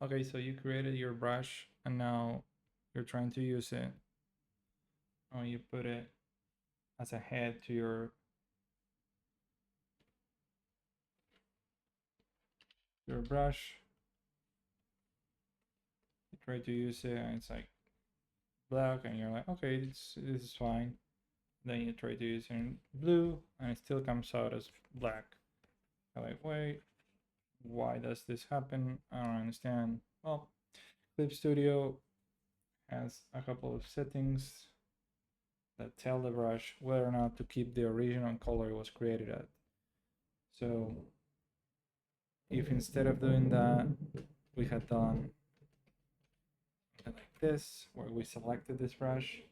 Okay, so you created your brush and now you're trying to use it. Oh, you put it as a head to your brush. You try to use it and it's like black and you're like, okay, this is fine. Then you try to use it in blue and it still comes out as black. I'm like, wait, why does this happen? I don't understand. Well, Clip Studio has a couple of settings that tell the brush whether or not to keep the original color it was created at. So if instead of doing that, we had done like this, where we selected this brush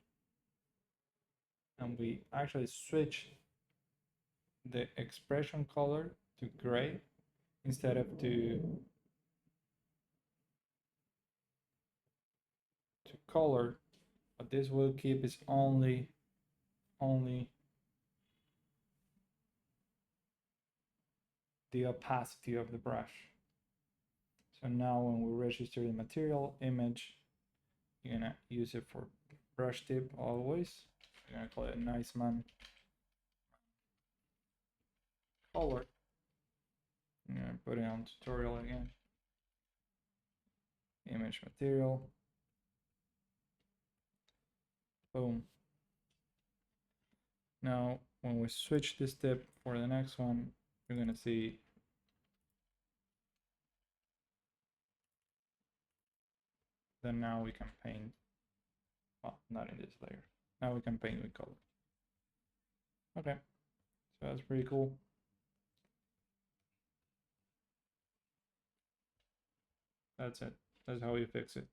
and we actually switched the expression color to gray instead of to color, what this will keep is only the opacity of the brush. So now when we register the material image, you're gonna use it for brush tip always. You're gonna call it nice man color. I'm gonna put it on tutorial again. Image material. Boom. Now when we switch this tip for the next one, you're gonna see that now we can paint. Well, not in this layer. Now we can paint with color. Okay, so that's pretty cool. That's it. That's how you fix it.